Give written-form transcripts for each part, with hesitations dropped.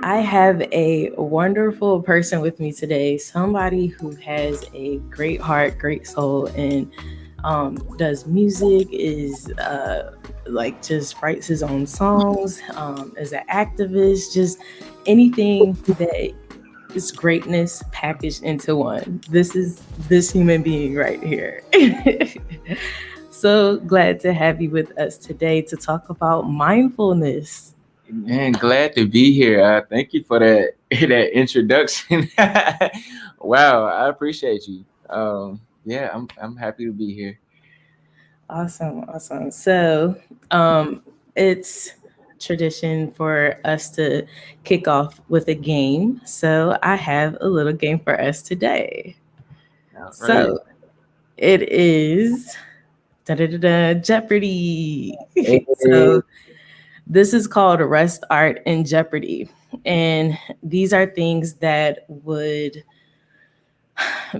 I have a wonderful person with me today, somebody who has a great heart, great soul, and does music, is like just writes his own songs, is an activist, just anything that is greatness packaged into one. This is this human being right here. So glad to have you with us today to talk about mindfulness. Man, glad to be here. Thank you for that that introduction. Wow, I appreciate you. Yeah, I'm happy to be here. Awesome, awesome. So, it's tradition for us to kick off with a game. So, I have a little game for us today. All right. So, it is Jeopardy. Hey, So, this is called Rest, Art, and Jeopardy. And these are things that would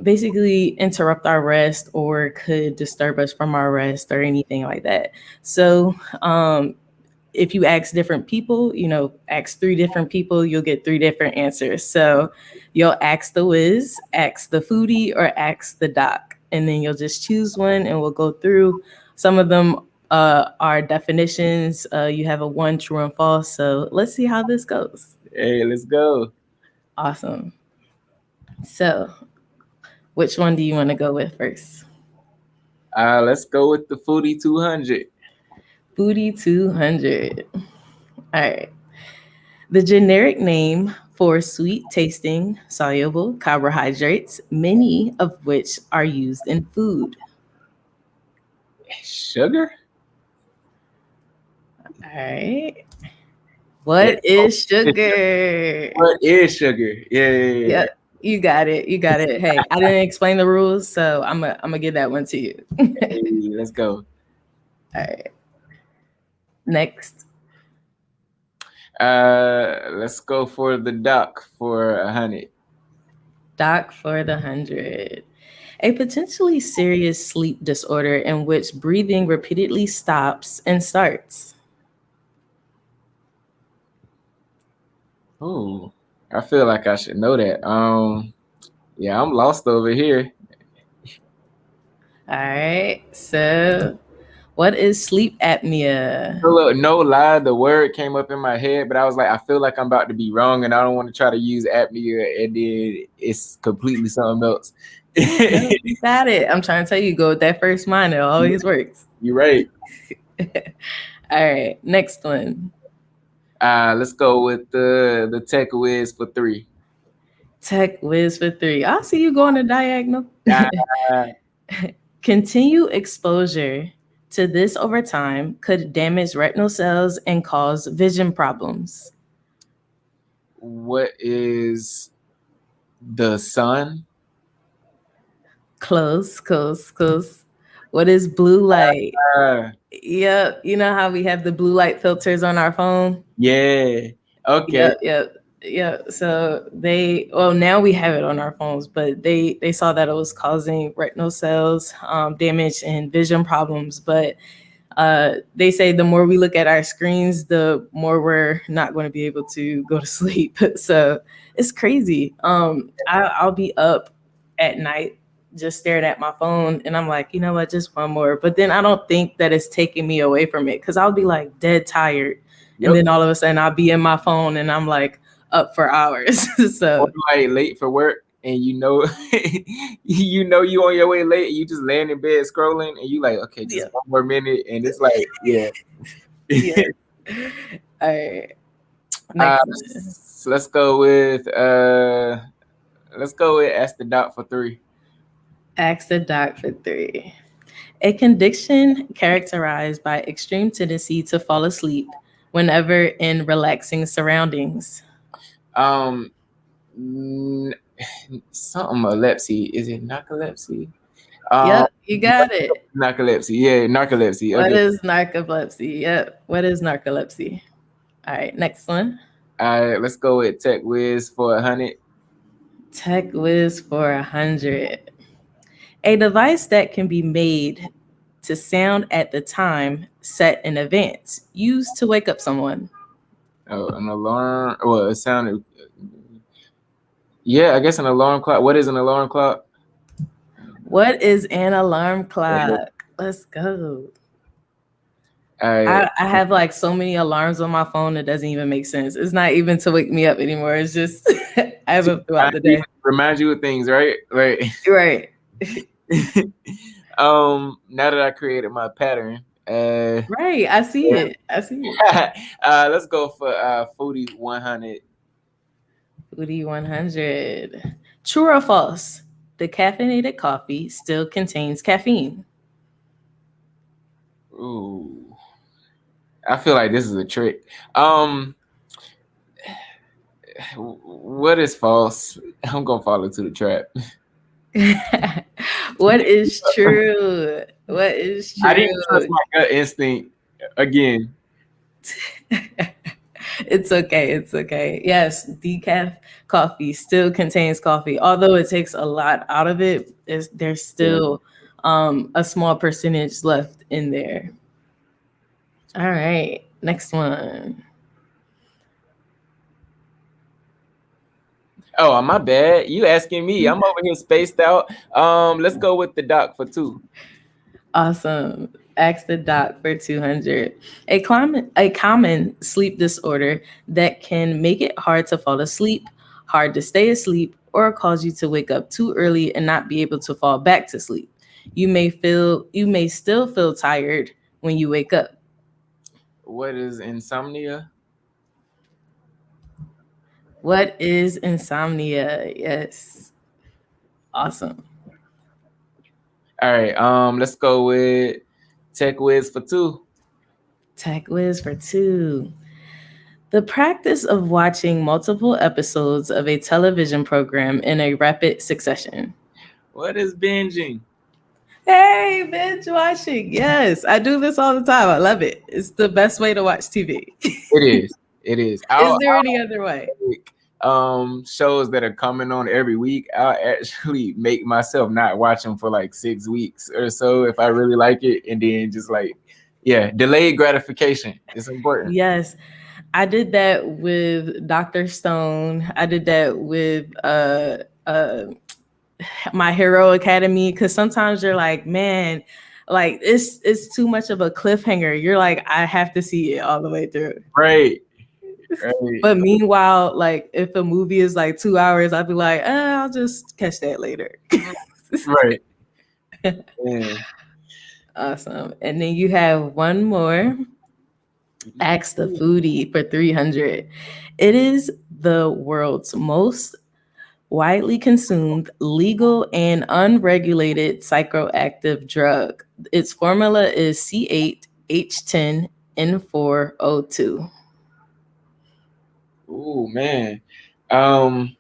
basically interrupt our rest or could disturb us from our rest or anything like that. So, if you ask different people, ask three different people, you'll get three different answers. So, you'll ask the whiz, ask the foodie, or ask the doc. And then you'll just choose one and we'll go through. Some of them are definitions. You have a one true and false. So, let's see how this goes. hey, let's go. Awesome. So, which one do you want to go with first? Let's go with the Foodie 200. Foodie 200. All right. The generic name for sweet tasting soluble carbohydrates, many of which are used in food. Sugar? All right. Yeah. What Oh, is it's sugar. sugar? What is sugar? Yeah, yeah, yeah. Yep. You got it. You got it. Hey, I didn't explain the rules, so I'm gonna give that one to you. All Hey, let's go. right. Next, Let's go for the duck for 100. doc for the 100. A potentially serious sleep disorder in which breathing repeatedly stops and starts. Oh, I feel like I should know that. Yeah, I'm lost over here. All right. So, what is sleep apnea? Look, no lie, the word came up in my head, but I was like, I feel like I'm about to be wrong, and I don't want to try to use apnea, and then it's completely something else. No, you got it. I'm trying to tell you, go with that first mind. It always works. You're right. All right. Next one. Let's go with the tech whiz for 3. Tech whiz for three. I see you going to diagonal. Uh, Continue exposure to this over time could damage retinal cells and cause vision problems. what is the sun? Close, close, close. What is blue light? Uh, Yep. You know how we have the blue light filters on our phone? yeah. Okay. Yep, yep, yep. So well, now we have it on our phones, but they saw that it was causing retinal cells damage and vision problems. But they say the more we look at our screens, the more we're not going to be able to go to sleep. So it's crazy. I'll be up at night just staring at my phone, and I'm like, you know what, just one more. But then I don't think that it's taking me away from it because I'll be like dead tired, and Yep. then all of a sudden I'll be in my phone and I'm like up for hours. Or So like late for work, and you know you on your way late, and you just laying in bed scrolling, and you like, okay, just yeah, one more minute, and it's like, yeah. yeah. All right, uh, next one. so let's go with ask the doc for 3. Ask the doc for three. A condition characterized by extreme tendency to fall asleep whenever in relaxing surroundings. Um, n- something epilepsy. Is it narcolepsy? Um, Yep, you got it. narcolepsy. Yeah, narcolepsy. What Okay. is narcolepsy? Yep. What is narcolepsy? All right, next one. All right, let's go with tech whiz for 100. Tech whiz for 100. A device that can be made to sound at the time set in advance, used to wake up someone. Oh, an alarm. Well, it sounded. Yeah, I guess an alarm clock. What is an alarm clock? What is an alarm clock? Let's go. I I have like so many alarms on my phone, it doesn't even make sense. It's not even to wake me up anymore. It's just I have them throughout the day. remind you of things, right? Right. Right. Now that I created my pattern, Right. I see it. I see it. let's go for Foodie 100. Foodie 100. True or false? The caffeinated coffee still contains caffeine. Ooh, I feel like this is a trick. Um, what is false? I'm gonna fall into the trap. What is true? What is I true? didn't trust my gut instinct again. It's okay. It's okay. Yes, decaf coffee still contains coffee. Although it takes a lot out of it, there's Yeah. still a small percentage left in there. All right. Next one. Oh, my bad. You asking me? I'm over here spaced out. Let's go with the doc for 2. Awesome. Ask the doc for 200. A common sleep disorder that can make it hard to fall asleep, hard to stay asleep, or cause you to wake up too early and not be able to fall back to sleep. You may still feel tired when you wake up. What is insomnia? What is insomnia? Yes. Awesome. All right. Let's go with Tech Whiz for 2. Tech whiz for 2. The practice of watching multiple episodes of a television program in a rapid succession. What is binging? Hey, binge watching. Yes, I do this all the time. I love it. It's the best way to watch TV. It is. It is. Is there any other way? Like, shows that are coming on every week. I'll actually make myself not watch them for like 6 weeks or so if I really like it, and then just like, yeah, delayed gratification. It's important. Yes, I did that with Dr. Stone. I did that with My Hero Academy, because sometimes you're like, man, like it's too much of a cliffhanger. You're like, I have to see it all the way through. Right. Right. But meanwhile, like if a movie is like 2 hours, I'd be like, I'll just catch that later. Right. Yeah. Awesome. And then you have one more. Ask the foodie for 300. It is the world's most widely consumed, legal, and unregulated psychoactive drug. Its formula is C8H10N4O2. Ooh, man. Um,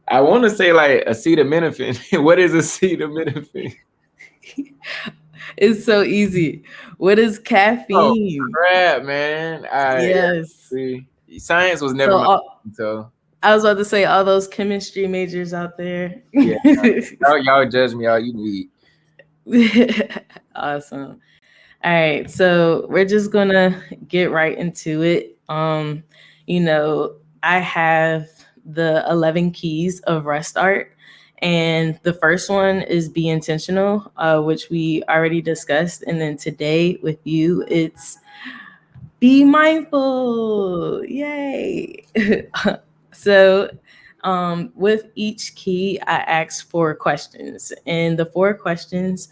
I want to say like acetaminophen. What is acetaminophen? It's so easy. What is Oh, caffeine? crap, man. Yes. See, science was never So my so I was about to say all those chemistry majors out there. yeah. Y'all judge me all you need. Awesome. All right, so we're just gonna get right into it. I have the 11 keys of rest art, and the first one is be intentional, which we already discussed, and then today with you, it's be mindful. Yay! So, with each key, I ask 4 questions, and the 4 questions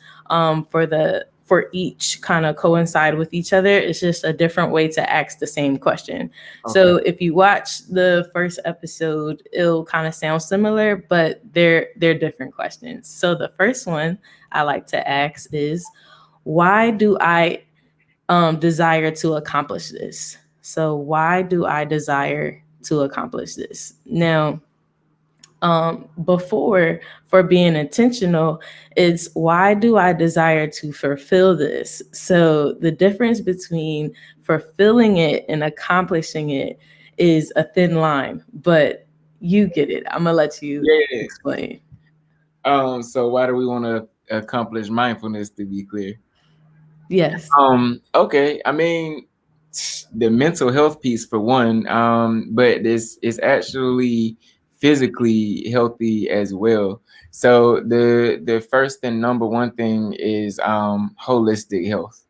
for each kind of coincide with each other. It's just a different way to ask the same question. Okay. So if you watch the first episode, it'll kind of sound similar, but they're different questions. So the first one I like to ask is, why do I desire to accomplish this? So why do I desire to accomplish this? Now, before, for being intentional, it's why do I desire to fulfill this? So the difference between fulfilling it and accomplishing it is a thin line, but you get it. I'm gonna let you explain. So why do we want to accomplish mindfulness, to be clear? Yes. Okay. I mean, the mental health piece for one, but this is actually physically healthy as well. So the first and number one thing is holistic health,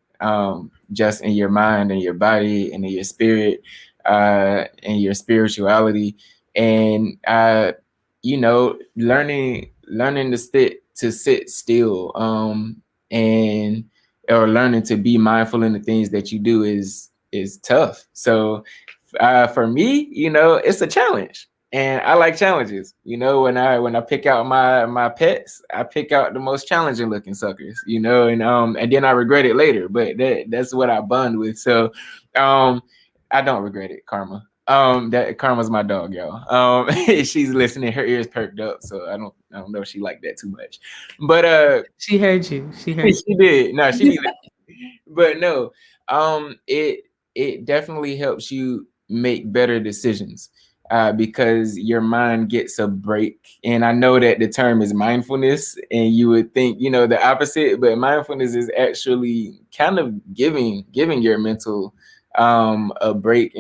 just in your mind and your body and in your spirit, and your spirituality, and learning to sit still, and or learning to be mindful in the things that you do is tough. So for me, it's a challenge, and I like challenges. When I pick out my pets, I pick out the most challenging looking suckers. And then I regret it later, but that's what I bond with. So um I don't regret it, Karma. That Karma's my dog, y'all. She's listening, her ears perked up, so I don't know if she liked that too much. But She heard you. She heard she did. No, she be but no, it definitely helps you make better decisions, because your mind gets a break. And I know that the term is mindfulness, and you would think the opposite, but mindfulness is actually kind of giving your mental a break,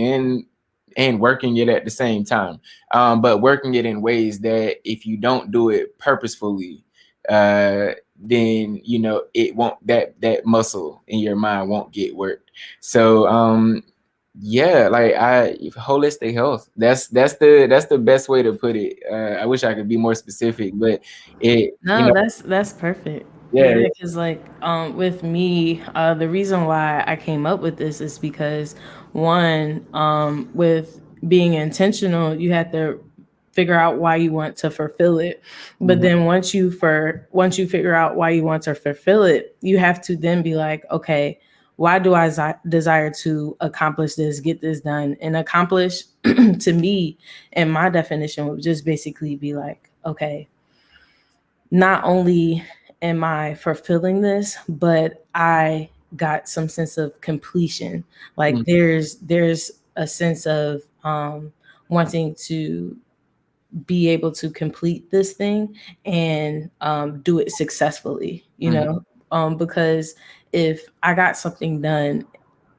and working it at the same time, but working it in ways that if you don't do it purposefully, then it won't, that muscle in your mind won't get worked. So yeah, like holistic health, that's the best way to put it. I wish I could be more specific, but it you No, know that's perfect. yeah. Yeah, because like with me, the reason why I came up with this is because one, with being intentional, you have to figure out why you want to fulfill it. But Mhm. then once you figure out why you want to fulfill it, you have to then be like, okay, why do I desire to accomplish this, get this done, and accomplish to me, and my definition would just basically be like, okay, not only am I fulfilling this, but I got some sense of completion. Like Mhm. there's a sense of wanting to be able to complete this thing and do it successfully, Mhm. because if I got something done,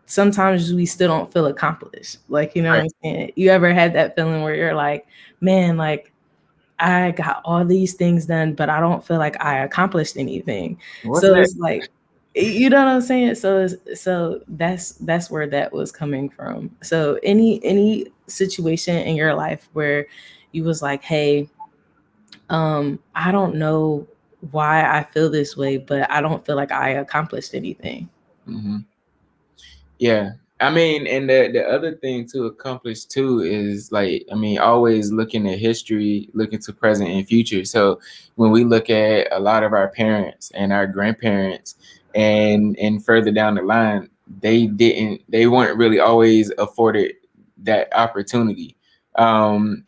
sometimes we still don't feel accomplished. Like, you know what Right. I'm saying? You ever had that feeling where you're like, man, like I got all these things done, but I don't feel like I accomplished anything. What's So that? it's like, you know what I'm saying? So that's where that was coming from. So any situation in your life where you was like, hey, I don't know why I feel this way, but I don't feel like I accomplished anything. Mhm. Yeah. I mean, and the other thing to accomplish too is, like, I mean, always looking at history, looking to present and future. So when we look at a lot of our parents and our grandparents, and further down the line, they weren't really always afforded that opportunity. And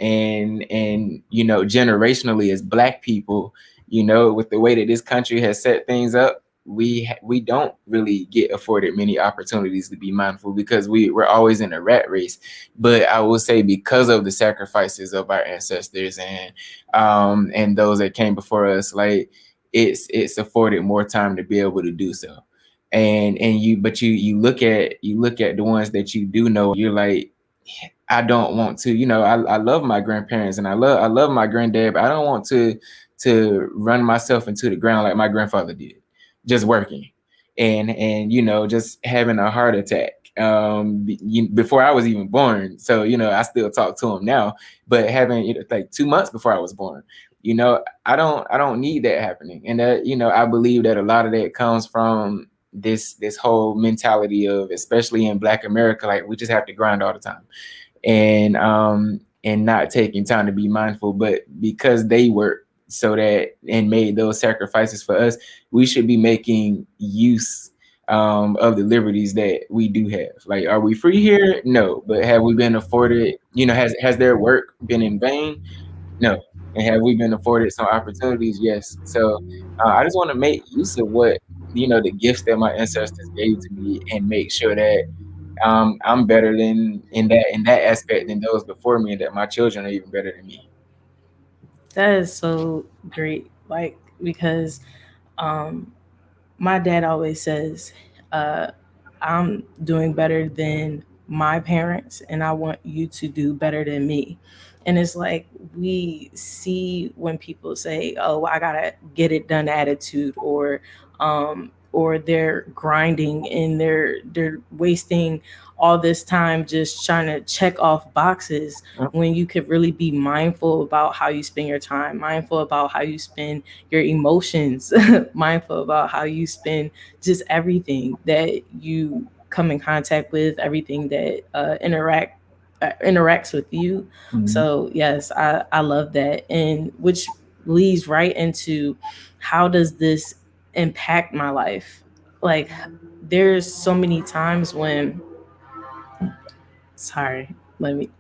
generationally, as Black people, with the way that this country has set things up, we don't really get afforded many opportunities to be mindful, because we're always in a rat race. But I will say, because of the sacrifices of our ancestors, and those that came before us, like, it's afforded more time to be able to do so. And you look at the ones that you do know, you're like, I don't want to, I love my grandparents, and I love my granddad, but I don't want to run myself into the ground like my grandfather did, just working, and just having a heart attack, before I was even born. So I still talk to him now, but having it like 2 months before I was born. I don't need that happening. And that, I believe that a lot of that comes from this whole mentality of, especially in Black America, like, we just have to grind all the time, and not taking time to be mindful. But because they work so that and made those sacrifices for us, we should be making use of the liberties that we do have. Like, are we free here? No. But have we been afforded, has their work been in vain? No. And have we been afforded some opportunities? Yes. So I just want to make use of what, the gifts that my ancestors gave to me, and make sure that I'm better than in that aspect than those before me, and that my children are even better than me. That is so great. Like, because um my dad always says, uh I'm doing better than my parents and I want you to do better than me. And it's like we see when people say, "Oh, I gotta get it done" attitude, or they're grinding and they're wasting all this time just trying to check off boxes, when you could really be mindful about how you spend your time, mindful about how you spend your emotions, mindful about how you spend just everything that you come in contact with, everything that interacts with you. Mhm. So yes, I love that, and which leads right into how does this impact my life? Like, there's so many times when, sorry, let me.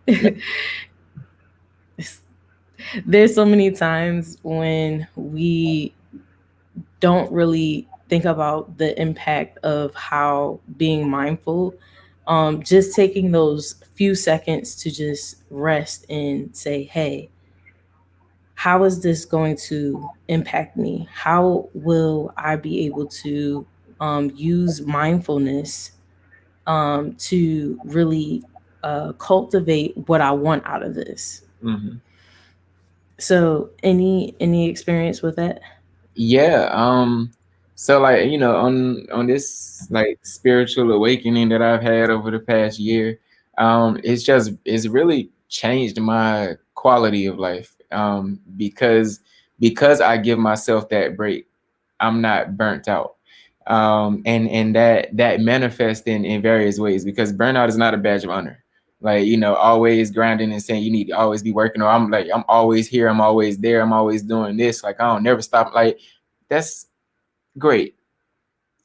There's so many times when we don't really think about the impact of how being mindful, just taking those few seconds to just rest and say, hey, how is this going to impact me? How will I be able to use mindfulness to really cultivate what I want out of this? Mhm. So, any experience with that? Yeah. So like, on this like spiritual awakening that I've had over the past year, it's really changed my quality of life. Because I give myself that break, I'm not burnt out. And that manifests in various ways, because burnout is not a badge of honor. Like, always grinding and saying you need to always be working, or I'm always here, I'm always there, I'm always doing this. Like, I don't never stop. Like, that's great,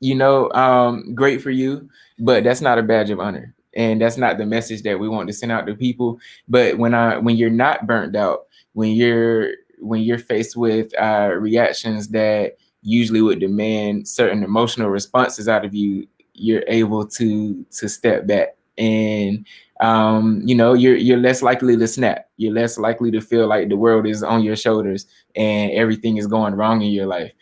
great for you, but that's not a badge of honor. And that's not the message that we want to send out to people. But when you're not burnt out, when you're faced with reactions that usually would demand certain emotional responses out of you, you're able to step back, and you're less likely to snap. You're less likely to feel like the world is on your shoulders and everything is going wrong in your life,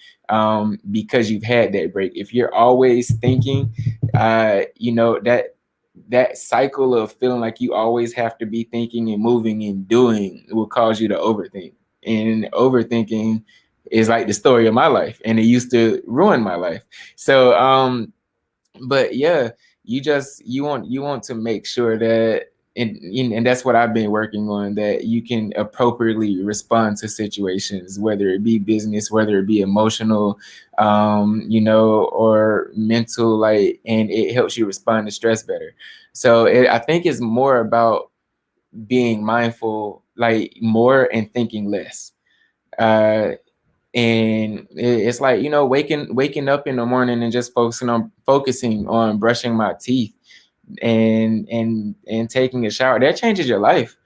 because you've had that break. If you're always thinking, that cycle of feeling like you always have to be thinking and moving and doing will cause you to overthink. And overthinking is like the story of my life, and it used to ruin my life. So, but yeah, you want to make sure that, and that's what I've been working on, that you can appropriately respond to situations, whether it be business, whether it be emotional, or mental, like, and it helps you respond to stress better. So I think it's more about being mindful, like, more, and thinking less. uh and it's like, waking up in the morning and just focusing on brushing my teeth and taking a shower, that changes your life.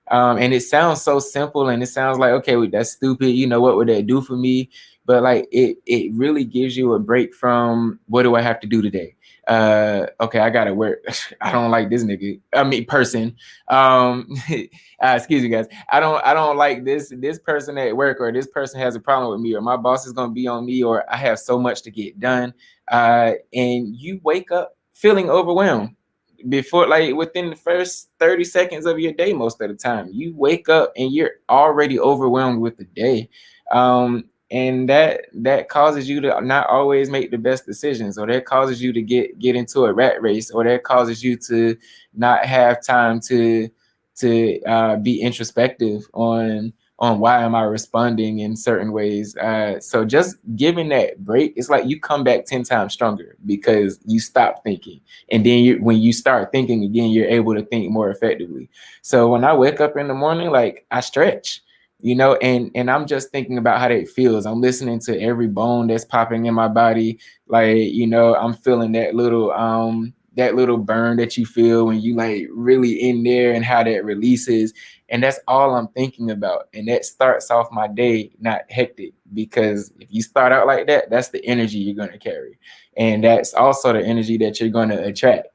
And it sounds so simple, and it sounds like, okay, well, that's stupid, what would that do for me? But like, it really gives you a break from, what do I have to do today? Okay, I gotta work. I don't like this nigga, I mean, person. um Excuse me, guys. I don't like this person at work, or this person has a problem with me, or my boss is going to be on me, or I have so much to get done. And you wake up feeling overwhelmed before, like, within the first 30 seconds of your day. Most of the time you wake up and you're already overwhelmed with the day. And that causes you to not always make the best decisions, or that causes you to get into a rat race, or that causes you to not have time to be introspective on why am I responding in certain ways. So just giving that break, it's like you come back 10 times stronger, because you stop thinking. And then when you start thinking again, you're able to think more effectively. So when I wake up in the morning, like, I stretch, and I'm just thinking about how that feels. I'm listening to every bone that's popping in my body. Like, I'm feeling that little burn that you feel when you, like, really in there, and how that releases. And that's all I'm thinking about. And that starts off my day not hectic, because if you start out like that, that's the energy you're going to carry. And that's also the energy that you're going to attract.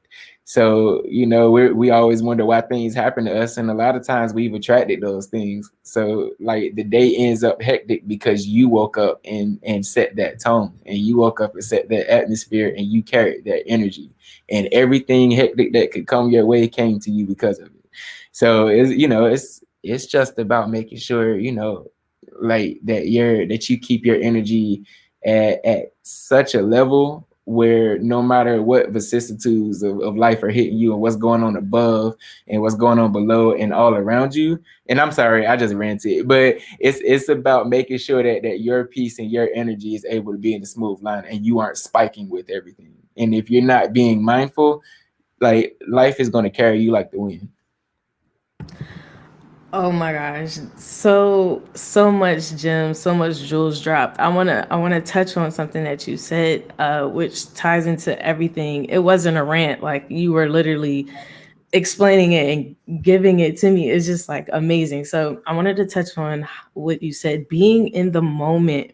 So, we always wonder why things happen to us. And a lot of times we've attracted those things. So like the day ends up hectic because you woke up and set that tone, and you woke up and set that atmosphere, and you carried that energy, and everything hectic that could come your way came to you because of it. So it's just about making sure, like that you keep your energy at such a level where no matter what vicissitudes of life are hitting you, and what's going on above and what's going on below and all around you. And I'm sorry, I just ranted, but it's about making sure that your peace and your energy is able to be in a smooth line, and you aren't spiking with everything. And if you're not being mindful, like life is going to carry you like the wind. Oh my gosh. So much gems, so much jewels dropped. I wanna touch on something that you said, which ties into everything. It wasn't a rant, like you were literally explaining it and giving it to me. It's just like amazing. So I wanted to touch on what you said, being in the moment.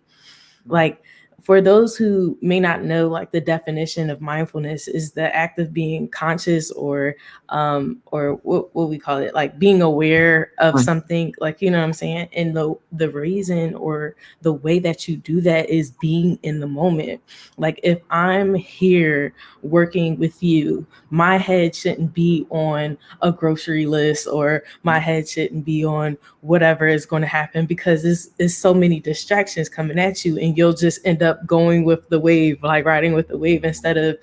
Like, for those who may not know, like the definition of mindfulness is the act of being conscious, or what we call it, like being aware of something, like, you know what I'm saying? And the reason or the way that you do that is being in the moment. Like, if I'm here working with you, my head shouldn't be on a grocery list, or my head shouldn't be on whatever is going to happen, because there's so many distractions coming at you, and you'll just end up going with the wave, like riding with the wave, instead of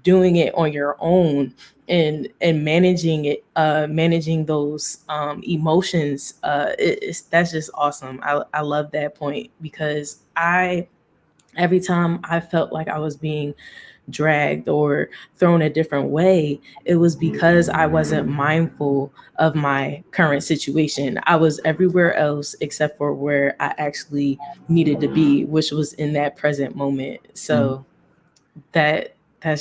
doing it on your own, and managing it, managing those emotions. That's just awesome. I love that point, because I every time I felt like I was being dragged or thrown a different way, it was because I wasn't mindful of my current situation. I was everywhere else except for where I actually needed to be, which was in that present moment. So that's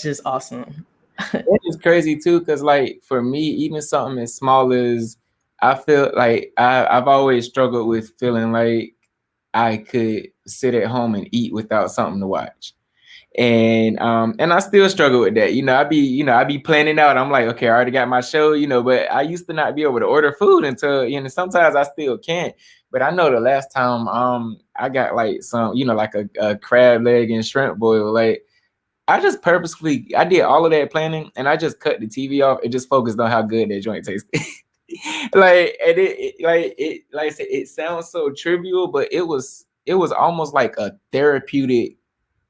just awesome. It is crazy too, because like for me, even something as small as, I feel like I've always struggled with feeling like I could sit at home and eat without something to watch. And I still struggle with that. I be planning out. I'm like, okay, I already got my show, but I used to not be able to order food until, sometimes I still can't. But I know the last time I got like some, like a crab leg and shrimp boil, like I just purposefully I did all of that planning, and I just cut the TV off and just focused on how good that joint tasted. Like, and like I said, it sounds so trivial, but it was almost like a therapeutic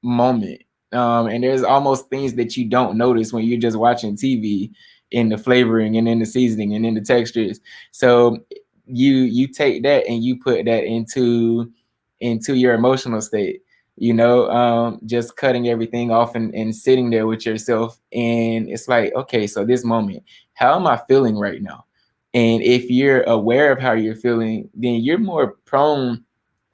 moment. And there's almost things that you don't notice when you're just watching TV, in the flavoring and in the seasoning and in the textures. So you take that and you put that into your emotional state, just cutting everything off and sitting there with yourself. And it's like, okay, so this moment, how am I feeling right now? And if you're aware of how you're feeling, then you're more prone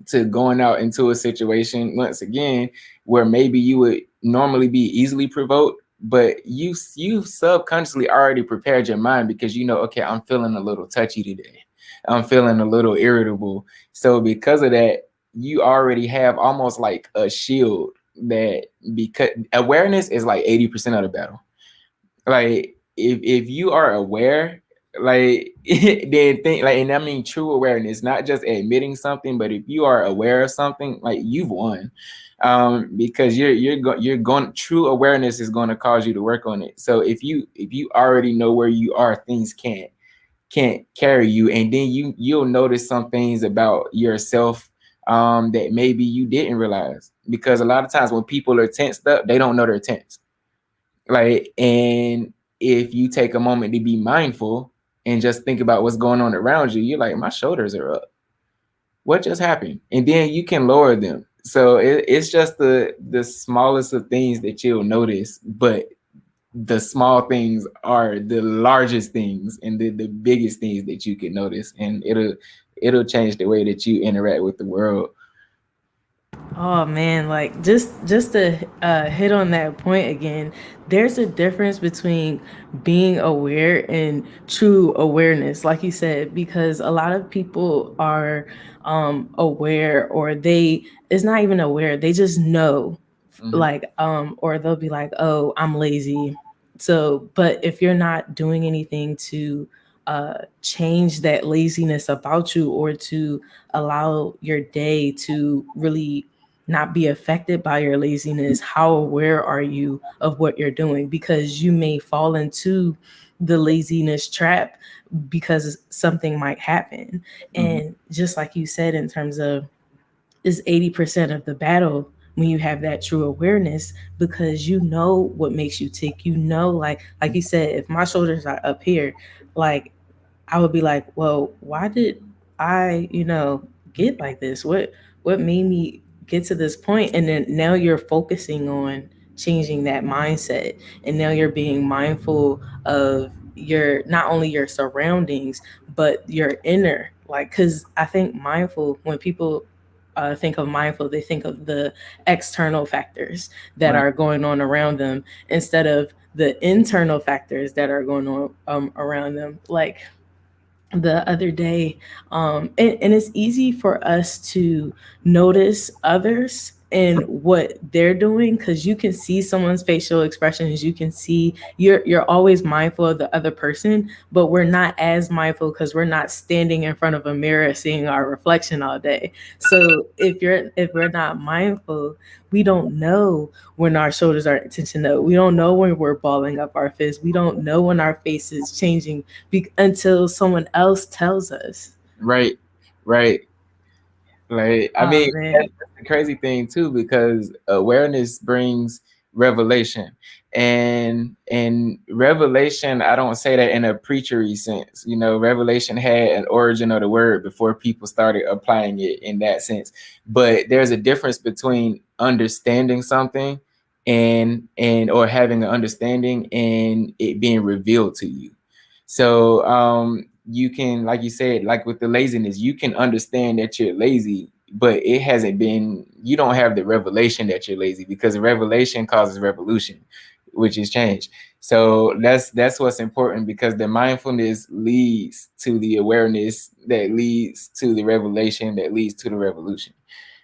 to going out into a situation once again where maybe you would normally be easily provoked, but you subconsciously already prepared your mind, because okay, I'm feeling a little touchy today, I'm feeling a little irritable. So because of that, you already have almost like a shield, that because awareness is like 80% of the battle. Like, if you are aware, like then think, like, and I mean true awareness, not just admitting something, but if you are aware of something, like, you've won. Because you're going, true awareness is going to cause you to work on it. So if you already know where you are, things can't carry you, and then you'll notice some things about yourself that maybe you didn't realize, because a lot of times when people are tensed up, they don't know they're tense. Like, and if you take a moment to be mindful and just think about what's going on around you, you're like, my shoulders are up. What just happened? And then you can lower them. So it's just the smallest of things that you'll notice, but the small things are the largest things and the biggest things that you can notice, and it'll change the way that you interact with the world. Oh man, like just to hit on that point again, there's a difference between being aware and true awareness, like you said, because a lot of people are aware, or they it's not even aware, they just know, Mhm. like or they'll be like, oh, I'm lazy, So, but if you're not doing anything to change that laziness about you, or to allow your day to really not be affected by your laziness, how aware are you of what you're doing? Because you may fall into the laziness trap because something might happen. Mhm. And just like you said, in terms of, is 80% of the battle when you have that true awareness, because you know what makes you tick. You know, like you said, if my shoulders are up here, like I would be like, well, why did I, get like this? What made me get to this point? And then now you're focusing on changing that mindset. And now you're being mindful of your, not only your surroundings, but your inner. Like, cause I think mindful, when people think of mindful, they think of the external factors that Right. are going on around them, instead of the internal factors that are going on around them. Like the other day, and it's easy for us to notice others and what they're doing, because you can see someone's facial expressions. You can see, you're always mindful of the other person, but we're not as mindful because we're not standing in front of a mirror seeing our reflection all day. So if we're not mindful, we don't know when our shoulders are tension up. We don't know when we're balling up our fists. We don't know when our face is changing until someone else tells us. Right. Right. Like, I Oh mean, man. that's the crazy thing too, because awareness brings revelation, and revelation. I don't say that in a preachery sense. You know, revelation had an origin of the word before people started applying it in that sense. But there's a difference between understanding something and or having an understanding and it being revealed to you. So you can, like you said, like with the laziness, you can understand that you're lazy, but it hasn't been, you don't have the revelation that you're lazy, because the revelation causes revolution, which is change. So that's what's important, because the mindfulness leads to the awareness that leads to the revelation that leads to the revolution.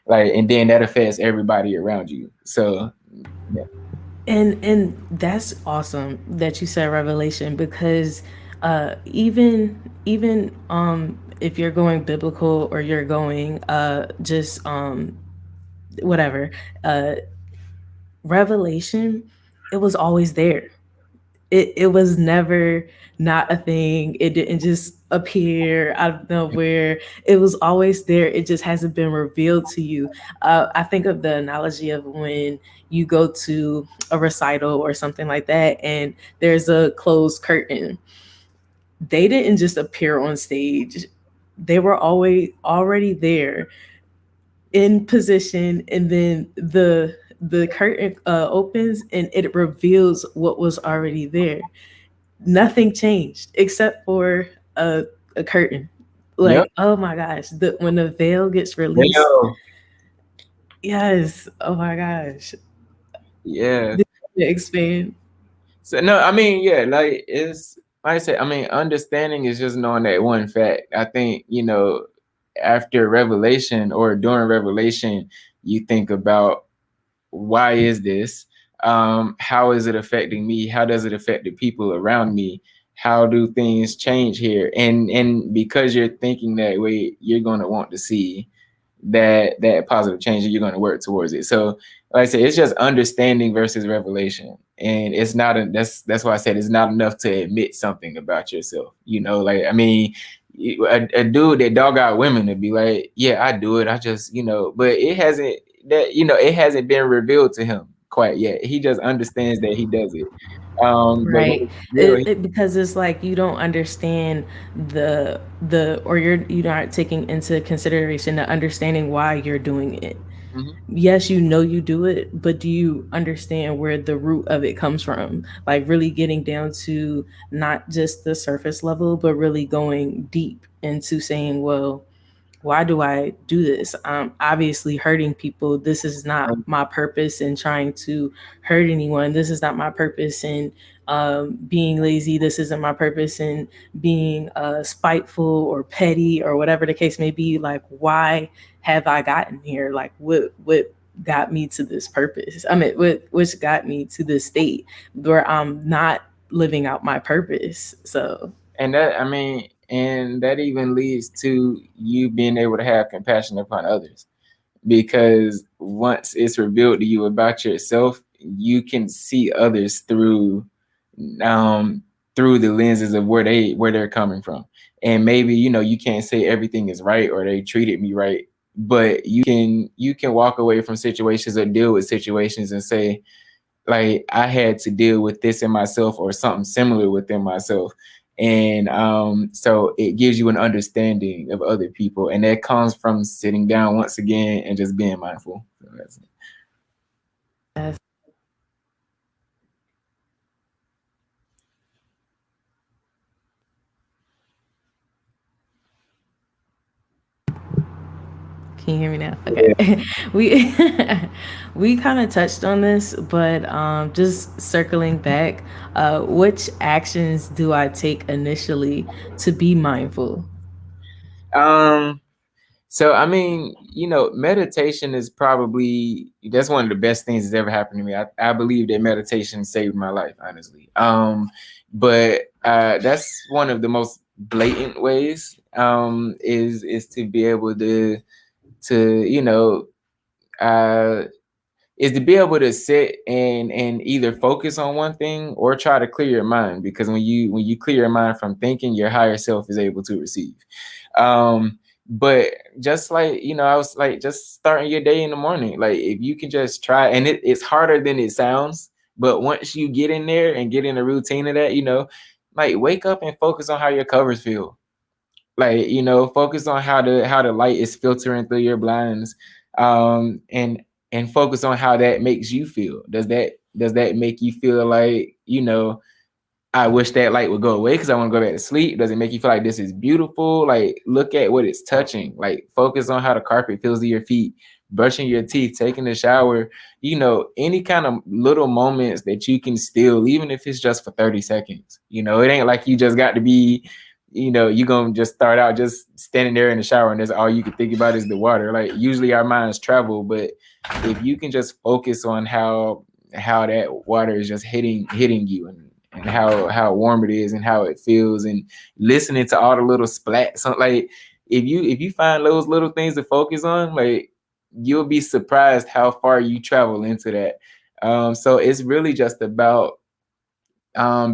Like, and then that affects everybody around you. So yeah. And that's awesome that you said revelation, because even if you're going biblical, or you're going just whatever, uh revelation, it was always there. It was never not a thing. It didn't just appear out of nowhere. It was always there. It just hasn't been revealed to you. I think of the analogy of when you go to a recital or something like that, and there's a closed curtain. They didn't just appear on stage. They were always already there in position, and then the curtain opens and it reveals what was already there. Nothing changed except for a curtain. Yep. Like, oh my gosh, when the veil gets released, Yo. yes, oh my gosh. Yeah. Did you expand? So no, I mean, yeah, like it's like I said, I mean, understanding is just knowing that one fact. I think, after revelation or during revelation, you think about, why is this? How is it affecting me? How does it affect the people around me? How do things change here? And because you're thinking that way, you're gonna want to see that positive change, and you're going to work towards it. So like I said, it's just understanding versus revelation, and it's not that's why I said it's not enough to admit something about yourself. Like, I mean, a dude that dog out women would be like, yeah, I do it, I just, but it hasn't been revealed to him quite yet. He just understands that he does it. But when Right. it's real, Because it's like you don't understand or you're not taking into consideration the understanding why you're doing it. Mhm. Yes, you know you do it, but do you understand where the root of it comes from? Like really getting down to not just the surface level, but really going deep into saying, well, why do I do this? I'm obviously hurting people. This is not my purpose in trying to hurt anyone. This is not my purpose in being lazy. This isn't my purpose in being spiteful or petty or whatever the case may be. Like, why have I gotten here? Like, what? got me to this purpose. I mean, which got me to this state where I'm not living out my purpose. So And that, I mean, and that even leads to you being able to have compassion upon others, because once it's revealed to you about yourself, you can see others um through the lenses of where they're coming from. And maybe, you can't say everything is right or they treated me right, but you can walk away from situations or deal with situations and say, like, I had to deal with this in myself or something similar within myself. And so it gives you an understanding of other people, and that comes from sitting down once again and just being mindful. So that's it. that's, can you hear me now? Yeah. Okay. we we kind of touched on this, but just circling back, which actions do I take initially to be mindful? um So I mean, meditation is probably, that's one of the best things that's ever happened to me. I believe that meditation saved my life, honestly. But that's one of the most blatant ways, is to be able to uh is to be able to sit and either focus on one thing or try to clear your mind, because when you clear your mind from thinking, your higher self is able to receive. But just like, I was like, just starting your day in the morning, like if you can just try, and it's harder than it sounds, but once you get in there and get in a routine of that, like wake up and focus on how your covers feel. Like, focus on how the light is filtering through your blinds, and focus on how that makes you feel. Does that make you feel like, I wish that light would go away because I want to go back to sleep? Does it make you feel like this is beautiful? Like, look at what it's touching. Like, focus on how the carpet feels to your feet, brushing your teeth, taking a shower, any kind of little moments that you can still, even if it's just for 30 seconds. It ain't like you just got to be, you're going to just start out just standing there in the shower and that's all you can think about is the water. Like, usually our minds travel, but if you can just focus on how that water is just hitting you, and how warm it is and how it feels, and listening to all the little splats. So, like, if you find those little things to focus on, like, you'll be surprised how far you travel into that. So it's really just about,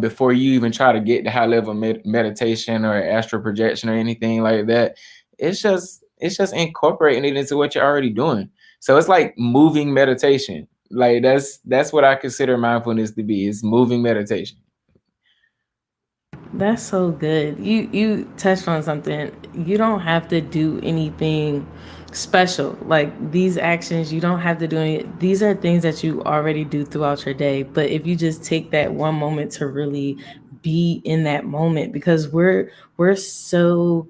before you even try to get to high level meditation or astral projection or anything like that, it's just incorporating it into what you're already doing. So it's like moving meditation. Like, that's what I consider mindfulness to be. It's moving meditation. That's so good. You touched on something. You don't have to do anything special. Like these actions, you don't have to do any. These are things that you already do throughout your day. But if you just take that one moment to really be in that moment, because we're so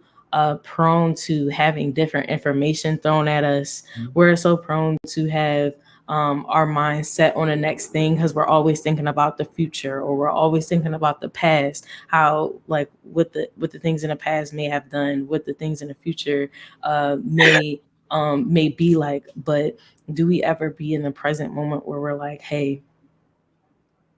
prone to having different information thrown at us. We're so prone to have our mind set on the next thing because we're always thinking about the future or we're always thinking about the past, how like what the things in the past may have done, what the things in the future may be like. But do we ever be in the present moment where we're like, hey,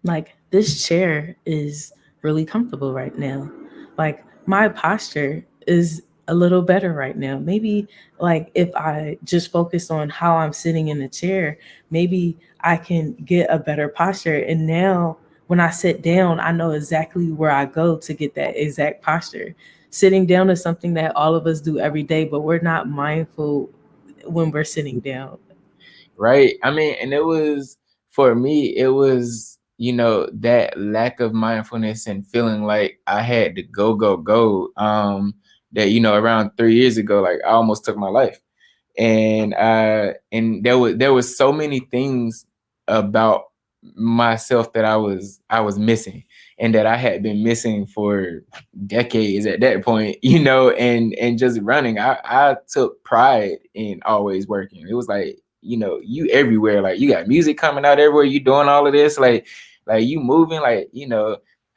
like this chair is really comfortable right now. Like my posture is a little better right now. Maybe like if I just focus on how I'm sitting in the chair, maybe I can get a better posture. And now when I sit down, I know exactly where I go to get that exact posture. Sitting down is something that all of us do every day, but we're not mindful when we're sitting down. Right. I mean, and for me, it was, that lack of mindfulness and feeling like I had to go, go, go. That, around 3 years ago, like I almost took my life. And there was so many things about myself that I was missing, and that I had been missing for decades at that point, and just running. I took pride in always working. It was like, you everywhere, like you got music coming out everywhere, you doing all of this, like you moving, like,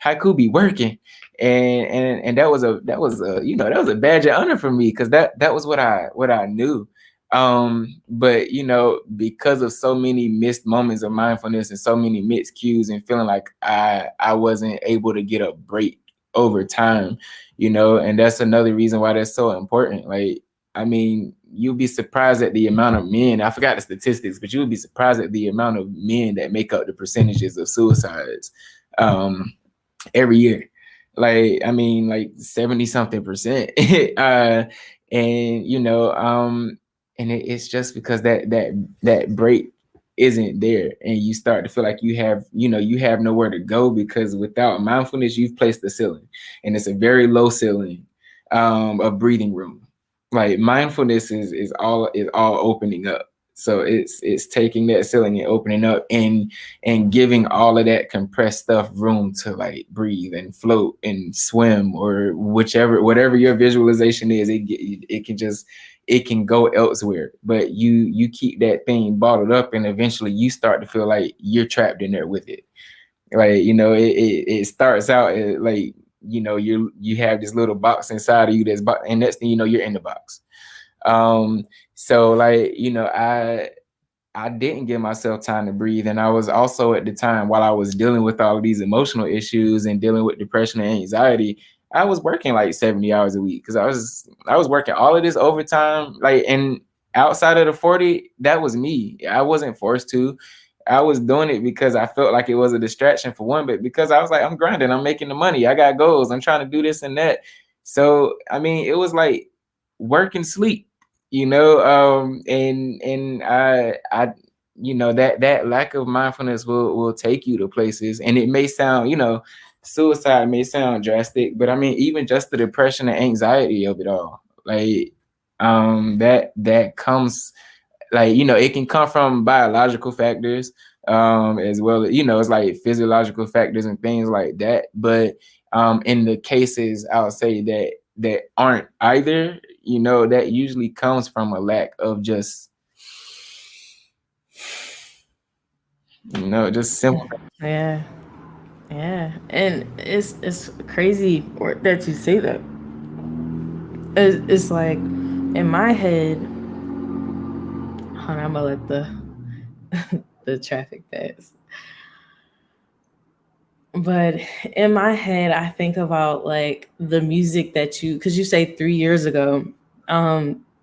Haikoo be working. And that was a badge of honor for me, because that was what I knew. But because of so many missed moments of mindfulness and so many missed cues and feeling like I wasn't able to get a break over time, and that's another reason why that's so important. Like, I mean, you'll be surprised at the amount of men, I forgot the statistics, but you'll be surprised at the amount of men that make up the percentages of suicides every year. Like, I mean, like 70 something percent. And it's just because that break isn't there, and you start to feel like you have nowhere to go, because without mindfulness, you've placed the ceiling, and it's a very low ceiling of breathing room. Like, mindfulness is all opening up. So it's taking that ceiling and opening up and giving all of that compressed stuff room to like breathe and float and swim, or whatever your visualization is. It can go elsewhere, but you keep that thing bottled up, and eventually you start to feel like you're trapped in there with it. Like, it starts out like, you have this little box inside of you and next thing you know, you're in the box. So like, I didn't give myself time to breathe. And I was also, at the time, while I was dealing with all of these emotional issues and dealing with depression and anxiety, I was working like 70 hours a week, because I was working all of this overtime. Like, and outside of the 40, that was me. I wasn't forced to. I was doing it because I felt like it was a distraction, for one, but because I was like, I'm grinding, I'm making the money, I got goals, I'm trying to do this and that. So, I mean, it was like work and sleep, and I that lack of mindfulness will take you to places, and it may sound, suicide may sound drastic, but I mean, even just the depression and anxiety of it all, like, that comes, like, it can come from biological factors, as well. It's like physiological factors and things like that. But in the cases, I'll say that aren't either, that usually comes from a lack of just, just simple. Yeah. And it's crazy that you say that. It's like, in my head, hold on, I'm gonna let the traffic pass. But in my head, I think about like the music because you say 3 years ago,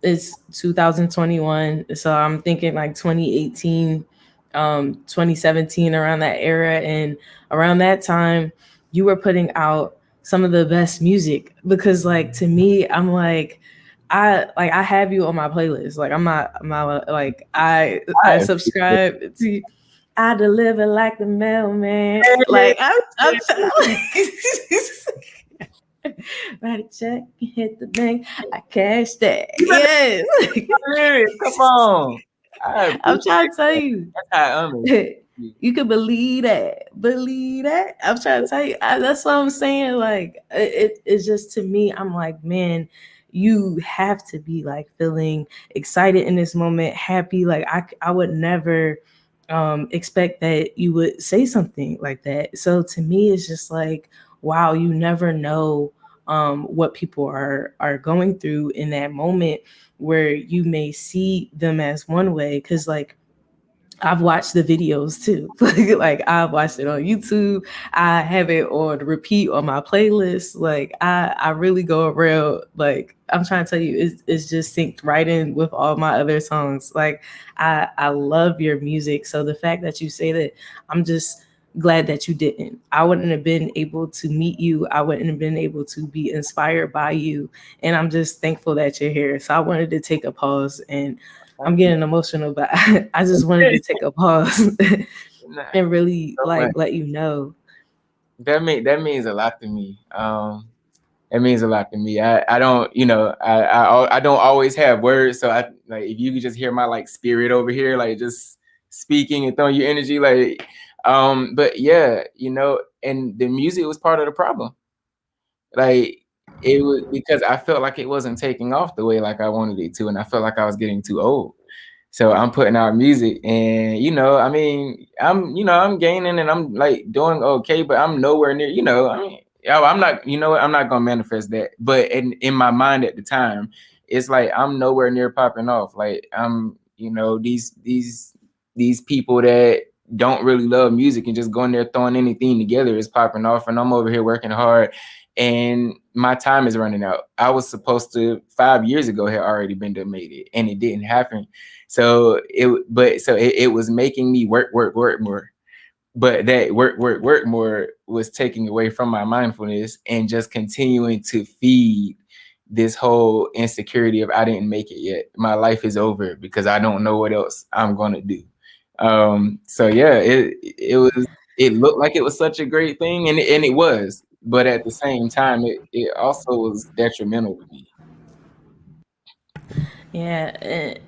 it's 2021. So I'm thinking like 2018, 2017, around that era. And around that time, you were putting out some of the best music, because like, to me, I'm like, I have you on my playlist. Like, I'm not like, I subscribe to, I deliver like the mailman. Like, I'm write a check, hit the bank, I cash that. Yes. Come on. I'm trying to tell you. That's how I'm. You can believe that. Believe that. I'm trying to tell you. That's what I'm saying. Like, it's just, to me, I'm like, man, you have to be like feeling excited in this moment, happy. Like, I would never expect that you would say something like that. So to me, it's just like, wow, you never know what people are going through in that moment, where you may see them as one way. Because like, I've watched the videos too. Like, I've watched it on YouTube. I have it on repeat on my playlist. Like, I really go around. Like, I'm trying to tell you, it's just synced right in with all my other songs. Like, I love your music. So the fact that you say that, I'm just glad that you didn't. I wouldn't have been able to meet you. I wouldn't have been able to be inspired by you. And I'm just thankful that you're here. So I wanted to take a pause, and I'm getting emotional, but I just wanted to take a pause and really like let you know. That means a lot to me. It means a lot to me. I don't, I don't always have words. So I, like, if you could just hear my like spirit over here, like just speaking and throwing your energy, like, but yeah, and the music was part of the problem. Like, it was because I felt like it wasn't taking off the way like I wanted it to, and I felt like I was getting too old. So I'm putting out music, and I mean, I'm gaining, and I'm like doing okay, but I'm nowhere near, I mean, I'm not, I'm not gonna manifest that. But in my mind at the time, it's like I'm nowhere near popping off. Like I'm, you know, these people that don't really love music and just going there throwing anything together is popping off, and I'm over here working hard and my time is running out. I was supposed to 5 years ago had already been donated and it didn't happen. So it was making me work more. But that work more was taking away from my mindfulness and just continuing to feed this whole insecurity of I didn't make it yet. My life is over because I don't know what else I'm gonna do. So yeah, it looked like it was such a great thing, and it was, but at the same time, it also was detrimental to me. Yeah,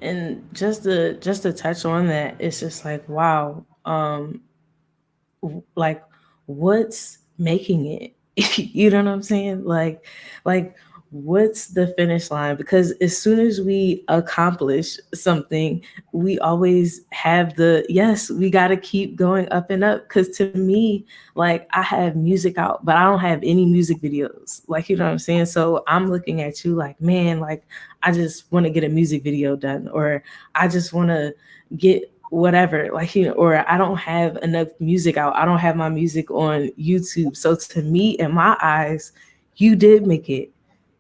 and just to touch on that, it's just like wow, like what's making it? You know what I'm saying? Like what's the finish line? Because as soon as we accomplish something, we always have the yes, we got to keep going up and up. Because to me, like I have music out, but I don't have any music videos. Like you know what I'm saying? So I'm looking at you like, man, like I just want to get a music video done, or I just want to get whatever, like you know, or I don't have enough music out, I don't have my music on YouTube. So to me, in my eyes, you did make it,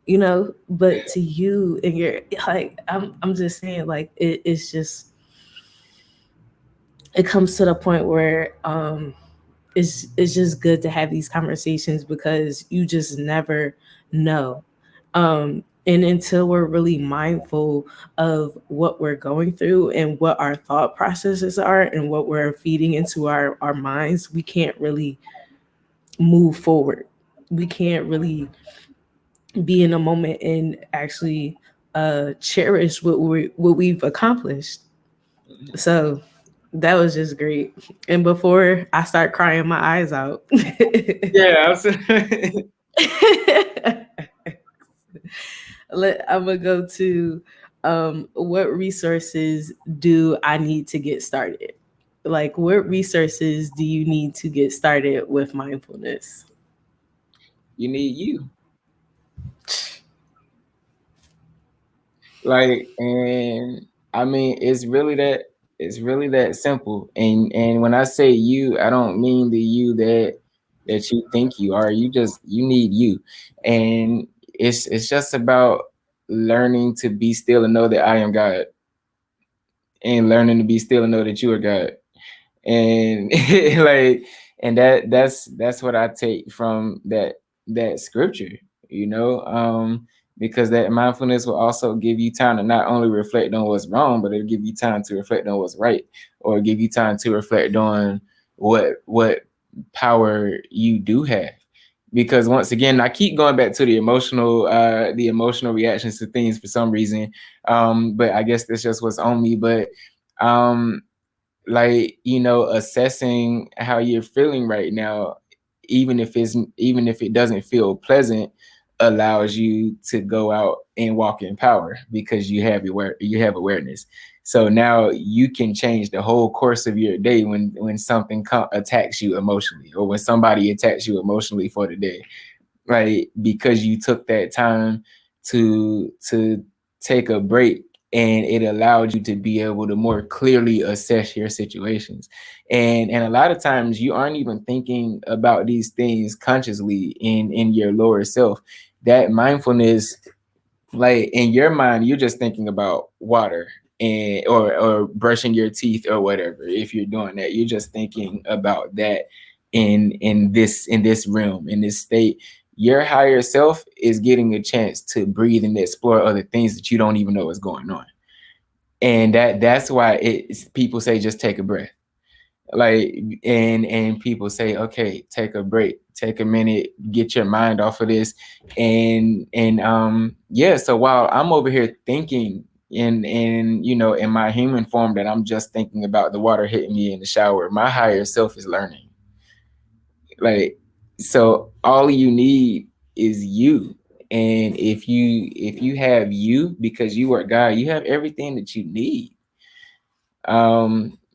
you know. But to you and you're like, I'm just saying, like it's just, it comes to the point where it's just good to have these conversations because you just never know. And until we're really mindful of what we're going through and what our thought processes are and what we're feeding into our minds, we can't really move forward. We can't really be in a moment and actually cherish what we've accomplished. So that was just great. And before I start crying my eyes out, Yeah, absolutely. I'm gonna go to what resources do I need to get started? Like, what resources do you need to get started with mindfulness? You need you. Like, and I mean, it's really that simple. And when I say you, I don't mean the you that you think you are. You need you. And it's just about learning to be still and know that I am God, and learning to be still and know that you are God. And like, and that's what I take from that scripture, you know. Because that mindfulness will also give you time to not only reflect on what's wrong, but it'll give you time to reflect on what's right, or give you time to reflect on what power you do have. Because once again, I keep going back to the emotional reactions to things for some reason. But I guess that's just what's on me. But um like, you know, assessing how you're feeling right now, even if it doesn't feel pleasant, allows you to go out and walk in power because you have awareness. So now you can change the whole course of your day when something attacks you emotionally, or when somebody attacks you emotionally for the day, right? Because you took that time to take a break, and it allowed you to be able to more clearly assess your situations. And a lot of times you aren't even thinking about these things consciously in your lower self. That mindfulness, like in your mind, you're just thinking about water and or brushing your teeth or whatever. If you're doing that, you're just thinking about that in this realm, in this state. Your higher self is getting a chance to breathe and explore other things that you don't even know is going on. And that's why people say just take a breath. Like, and people say, okay, take a break, take a minute, get your mind off of this. And yeah, so while I'm over here thinking in you know, in my human form, that I'm just thinking about the water hitting me in the shower, my higher self is learning. Like, so all you need is you. And if you have you, because you are God, you have everything that you need.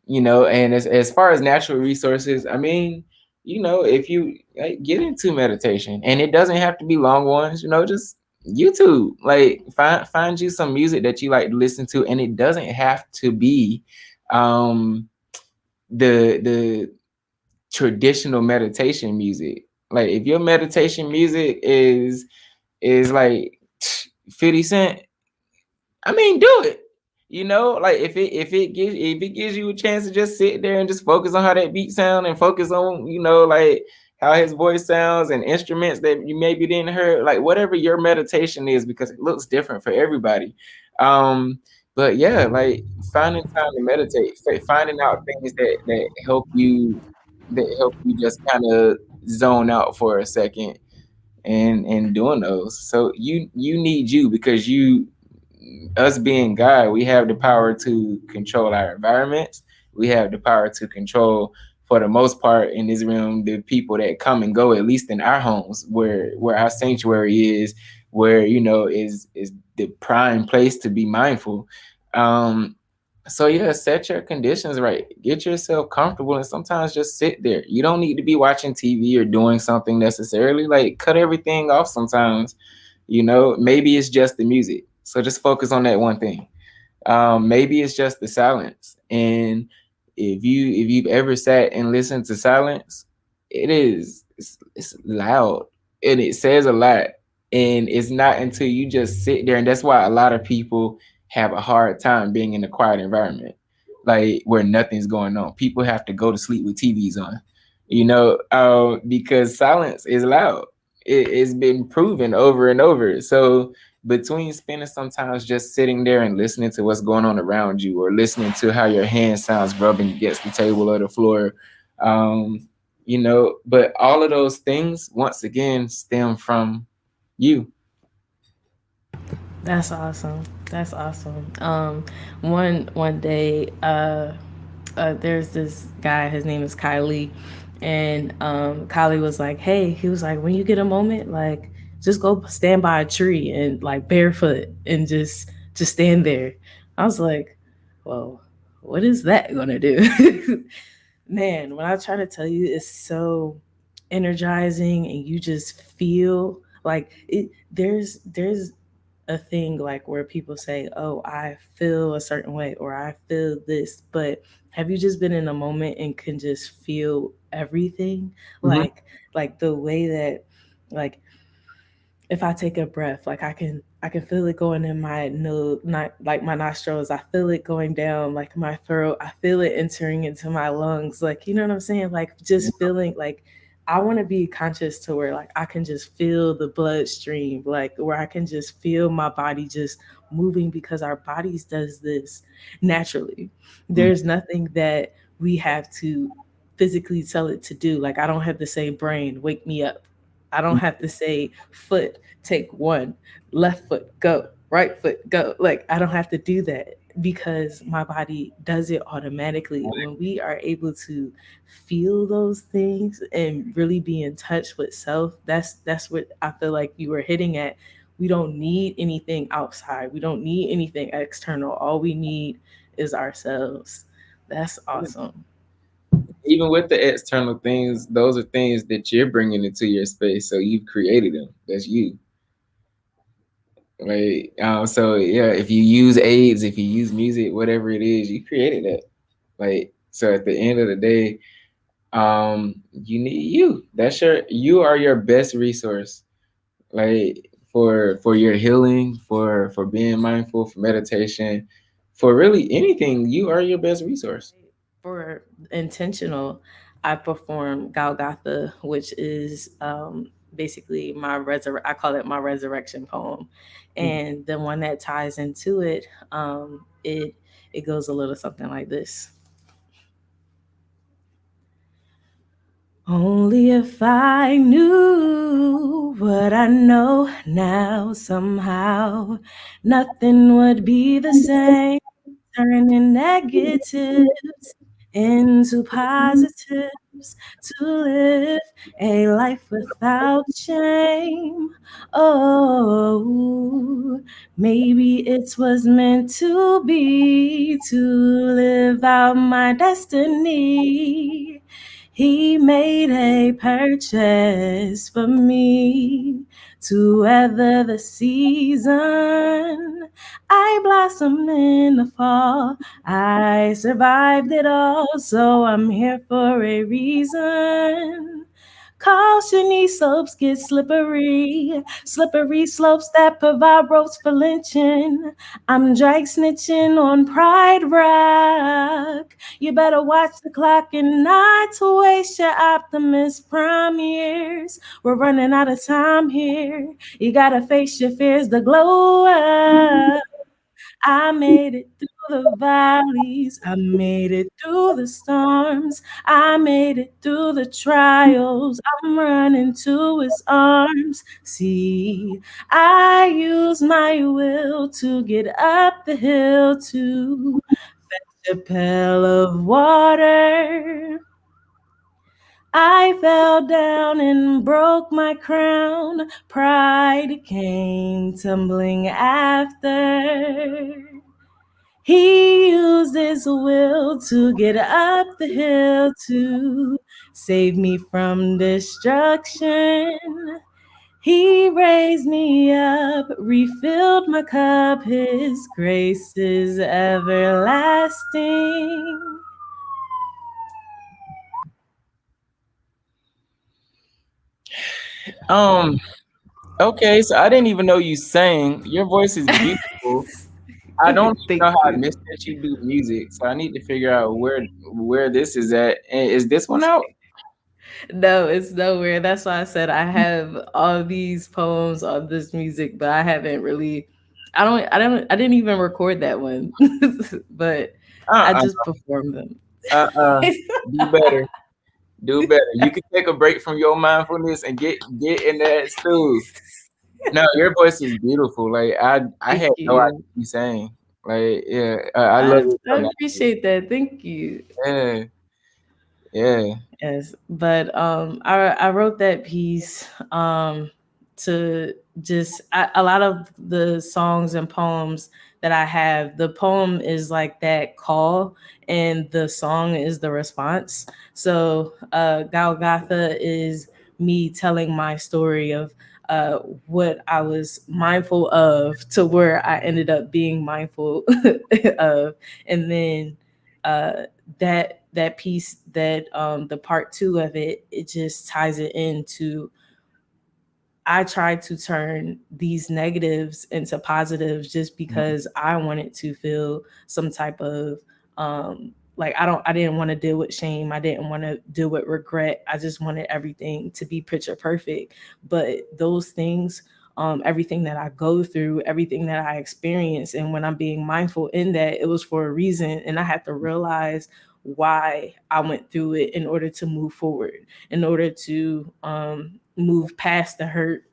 You know, and as far as natural resources, I mean, you know, if you like, get into meditation, and it doesn't have to be long ones, you know, just YouTube. Like find you some music that you like to listen to, and it doesn't have to be um the traditional meditation music. Like if your meditation music is like 50 Cent, I mean, do it. You know, like if it gives you a chance to just sit there and just focus on how that beat sound and focus on, like how his voice sounds and instruments that you maybe didn't hear, like whatever your meditation is, because it looks different for everybody. Um, but yeah, like finding time to meditate, finding out things that help you just kind of zone out for a second and doing those. So you need you, because us being God, we have the power to control our environments. We have the power to control, for the most part, in this realm, the people that come and go, at least in our homes, where our sanctuary is, where is the prime place to be mindful. Um, so yeah, set your conditions right. Get yourself comfortable, and sometimes just sit there. You don't need to be watching TV or doing something necessarily. Like cut everything off sometimes. Maybe it's just the music. So just focus on that one thing. Maybe it's just the silence. And if you've ever sat and listened to silence, it's loud and it says a lot. And it's not until you just sit there, and that's why a lot of people have a hard time being in a quiet environment, like where nothing's going on. People have to go to sleep with TVs on, because silence is loud. It's been proven over and over. So between spending sometimes just sitting there and listening to what's going on around you, or listening to how your hand sounds rubbing against the table or the floor, but all of those things once again stem from you. That's awesome. That's awesome. One day, there's this guy. His name is Kylie, and Kylie was like, "Hey," he was like, "When you get a moment, like, just go stand by a tree and like barefoot and just stand there." I was like, "Well, what is that gonna do?" Man, when I try to tell you, it's so energizing, and you just feel like it. There's a thing like where people say, "Oh, I feel a certain way," or "I feel this," but have you just been in a moment and can just feel everything? Mhm. Like the way that, like, if I take a breath, like I can feel it going in my nose, not like my nostrils. I feel it going down like my throat. I feel it entering into my lungs. Like, you know what I'm saying? Like just feeling like I want to be conscious to where like I can just feel the bloodstream, like where I can just feel my body just moving, because our bodies does this naturally. Mhm. There's nothing that we have to physically tell it to do. Like I don't have to say, "Brain, wake me up." I don't have to say, "Foot, take one, left foot, go, right foot, go." Like, I don't have to do that because my body does it automatically. When we are able to feel those things and really be in touch with self, that's what I feel like you were hitting at. We don't need anything outside. We don't need anything external. All we need is ourselves. That's awesome. Even with the external things, those are things that you're bringing into your space. So you've created them. That's you. Right. So yeah, if you use aids, if you use music, whatever it is, you created that. Like, so at the end of the day, you need you. You are your best resource. Like for your healing, for being mindful, for meditation, for really anything, you are your best resource. For intentional, I perform Golgotha, which is basically I call it my resurrection poem, and the one that ties into it, it goes a little something like this. Only if I knew what I know now, somehow nothing would be the same. Turning negatives into positives, to live a life without shame. Oh, maybe it was meant to be, to live out my destiny He made a purchase for me to weather the season. I blossomed in the fall. I survived it all, so I'm here for a reason. Caution, these slopes get slippery. Slippery slopes that provide ropes for lynching. I'm drag snitching on Pride Rock. You better watch the clock and not to waste your optimist prime years. We're running out of time here. You gotta face your fears, the glow up. I made it through the valleys. I made it through the storms. I made it through the trials. I'm running to his arms. See, I use my will to get up the hill to fetch a pail of water. I fell down and broke my crown. Pride came tumbling after. He used his will to get up the hill to save me from destruction. He raised me up, refilled my cup. His grace is everlasting. Okay, so I didn't even know you sang. Your voice is beautiful. I don't even Thank know how I you. missed that you do music, so I need to figure out where this is at. Is this one out? No, it's nowhere. That's why I said I have all these poems on this music, but I haven't really. I didn't even record that one, but I Uh just performed them. Do better. Do better. You can take a break from your mindfulness and get in that stew. No, your voice is beautiful. Like I Thank had no idea you. you sang. Like yeah, I love it I so naturally. appreciate that. Thank you. Yeah, yeah. Yes, but I wrote that piece to just a lot of the songs and poems that I have. The poem is like that call, and the song is the response. So Golgotha is me telling my story of what I was mindful of to where I ended up being mindful of, and then that piece that the part two of it, it just ties it into, I tried to turn these negatives into positives just Mhm, because I wanted to feel some type of like I didn't want to deal with shame. I didn't want to deal with regret. I just wanted everything to be picture perfect. But those things, everything that I go through, everything that I experience, and when I'm being mindful in that, it was for a reason. And I had to realize why I went through it in order to move forward, in order to move past the hurt,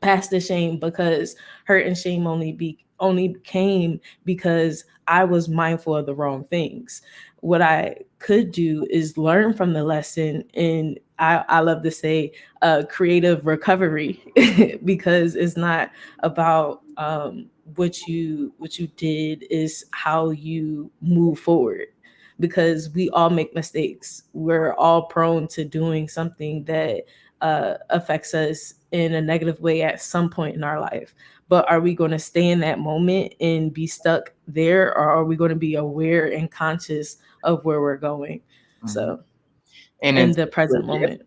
past the shame, because hurt and shame only came because I was mindful of the wrong things. What I could do is learn from the lesson, and I love to say creative recovery because it's not about what you did, is how you move forward, because we all make mistakes. We're all prone to doing something that affects us in a negative way at some point in our life. But are we going to stay in that moment and be stuck there, or are we going to be aware and conscious of where we're going? mhm. So, And in then the present moment.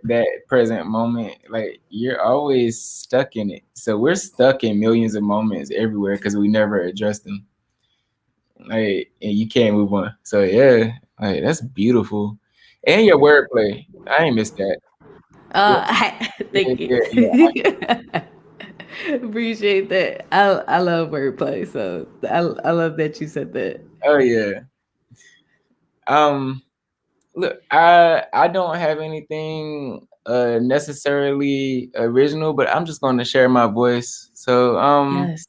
that present moment, like you're always stuck in it. So we're stuck in millions of moments everywhere because we never address them. Like and you can't move on. So yeah, like that's beautiful. And your wordplay. I ain't missed that. Yeah, yeah, Thank you. yeah, yeah. Appreciate that. I love wordplay, so I love that you said that. Oh yeah. Um Look, I don't have anything necessarily original, but I'm just going to share my voice. So Yes,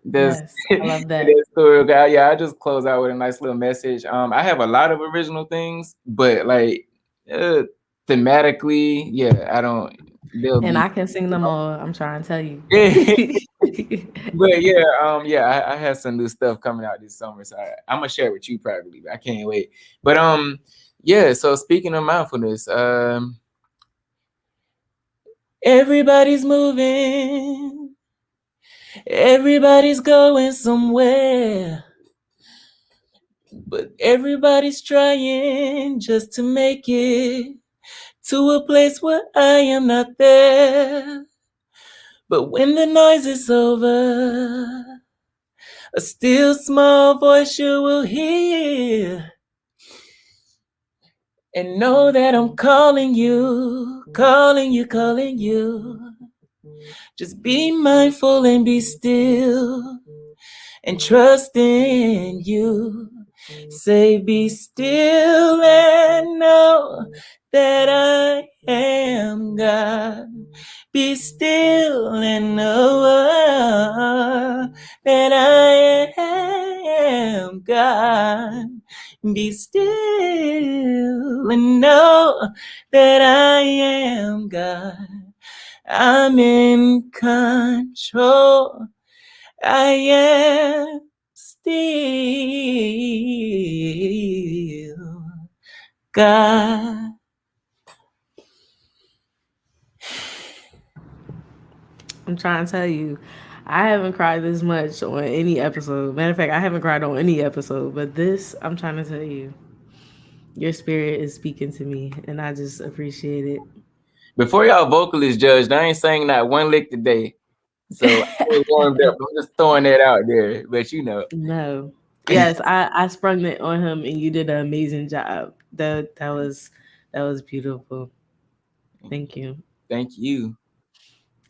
this yes, I love that. this story guy, yeah, I just close out with a nice little message. I have a lot of original things, but like uh, thematically, yeah, I don't. They'll And be. I can sing them all. I'm trying to tell you. But yeah, yeah, I have some new stuff coming out this summer, so I'm gonna share it with you privately. But I can't wait. But yeah, so speaking of mindfulness, everybody's moving, everybody's going somewhere, but everybody's trying just to make it to a place where I am not there. But when the noise is over, a still small voice you will hear, and know that I'm calling you, calling you, calling you. Just be mindful and be still and trust in you. Say, be still and know that I am God. Be still and know that I am God. Be still and know that I am God. I'm in control. I am still God. I'm trying to tell you, I haven't cried this much on any episode. Matter of fact, I haven't cried on any episode, but this, I'm trying to tell you, your spirit is speaking to me, and I just appreciate it. Before y'all vocalists judged, I ain't sang not one lick today. So I ain't warmed up. I'm just throwing that out there. But you know. No. Yes, I sprung it on him, and you did an amazing job. That was beautiful. Thank you. Thank you.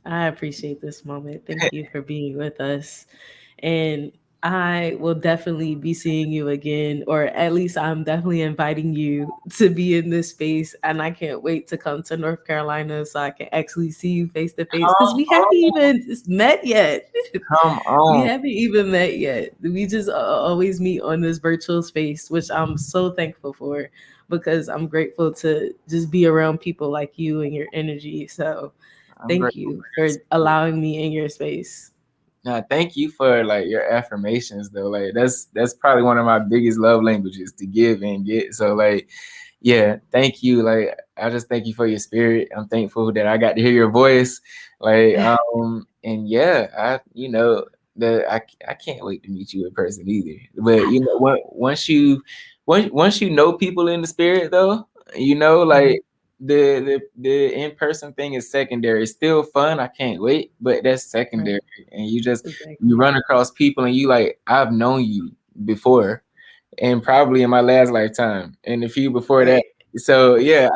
I appreciate this moment. Thank you for being with us. And I will definitely be seeing you again, or at least I'm definitely inviting you to be in this space. And I can't wait to come to North Carolina so I can actually see you face to face because Come we haven't on. even met yet. Come We on. haven't even met yet. We just always meet on this virtual space, which I'm so thankful for because I'm grateful to just be around people like you and your energy. So I'm thank grateful you for for this. allowing me in your space. Nah, thank you for like your affirmations though. Like that's probably one of my biggest love languages, to give and get. So like, yeah, thank you. Like I just thank you for your spirit. I'm thankful that I got to hear your voice. Like and yeah, I can't wait to meet you in person either. But you know once you know people in the spirit though, Mhm. like the in-person thing is secondary. It's still fun. I can't wait, but that's Right. secondary. And you Exactly. run across people and you like, I've known you before, and probably in my last lifetime and the few before that. Right. So yeah,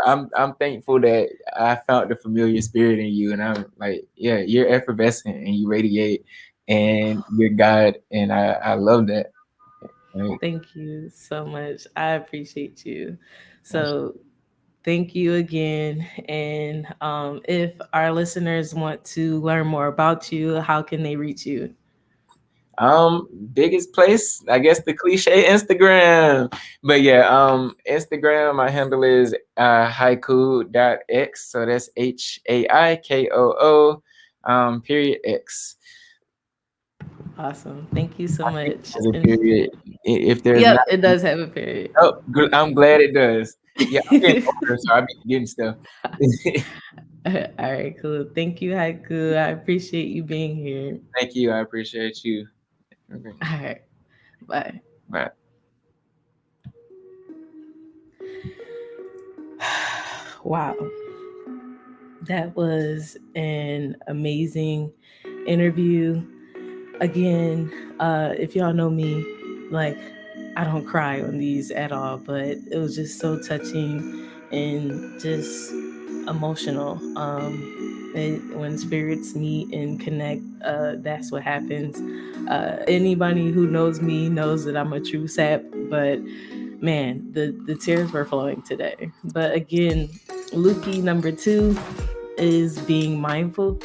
I'm thankful that I found the familiar spirit in you, and I'm like, yeah, you're effervescent and you radiate, and you're God, and I love that. Like, Thank you so much. I appreciate you. So thank you again. And if our listeners want to learn more about you, how can they reach you? biggest place, I guess the cliche, Instagram. But yeah, Instagram, my handle is Haikoo.x. So that's HAIKOO period X. Awesome. Thank you so I think much. there's a And period. If there's not, yep, it does have a period. oh, good. I'm glad it does. Yeah, I'm getting older, so I be forgetting stuff. All right, cool. Thank you, Haiku. I appreciate you being here. Thank you. I appreciate you. Okay. All right, bye. Bye. Wow, that was an amazing interview. Again, if y'all know me, like I don't cry on these at all, but it was just so touching and just emotional. When spirits meet and connect, that's what happens. Anybody who knows me knows that I'm a true sap, but man, the tears were flowing today. But again, LuKEY number 2 is being mindful,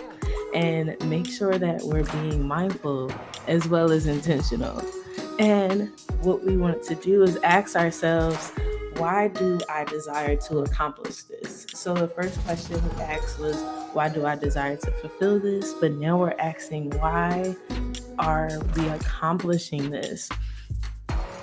and make sure that we're being mindful as well as intentional. And what we want to do is ask ourselves, why do I desire to accomplish this? So the first question we asked was, why do I desire to fulfill this? But now we're asking, why are we accomplishing this?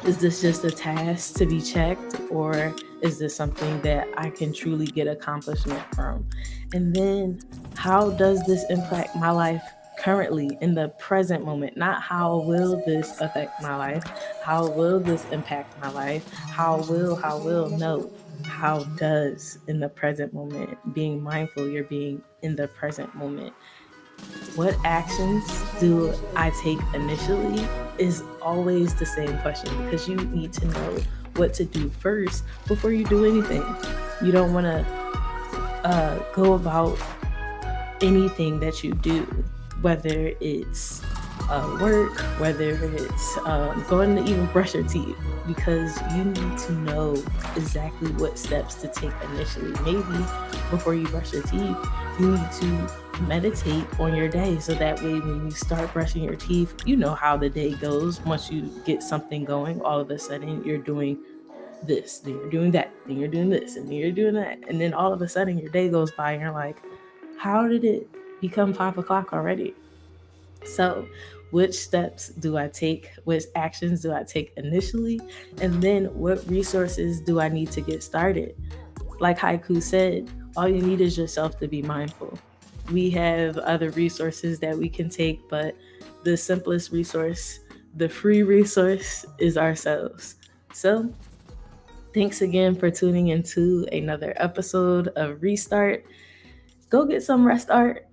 Is this just a task to be checked, or is this something that I can truly get accomplishment from? And then, how does this impact my life currently in the present moment? Not how will this affect my life? How will this impact my life? No. How does in the present moment? Being mindful, you're being in the present moment. What actions do I take initially is always the same question, because you need to know what to do first before you do anything. You don't want to go about anything that you do, whether it's work, whether it's going to even brush your teeth, because you need to know exactly what steps to take initially. Maybe before you brush your teeth, you need to meditate on your day, so that way when you start brushing your teeth, you know how the day goes. Once you get something going, all of a sudden you're doing this, then you're doing that, then you're doing this, and then you're doing that, and then all of a sudden your day goes by and you're like, how did it become 5 o'clock already? So, which steps do I take? Which actions do I take initially? And then what resources do I need to get started? Like Haikoo said, all you need is yourself to be mindful. We have other resources that we can take, but the simplest resource, the free resource, is ourselves. So, thanks again for tuning into another episode of Restart. Go get some rest art.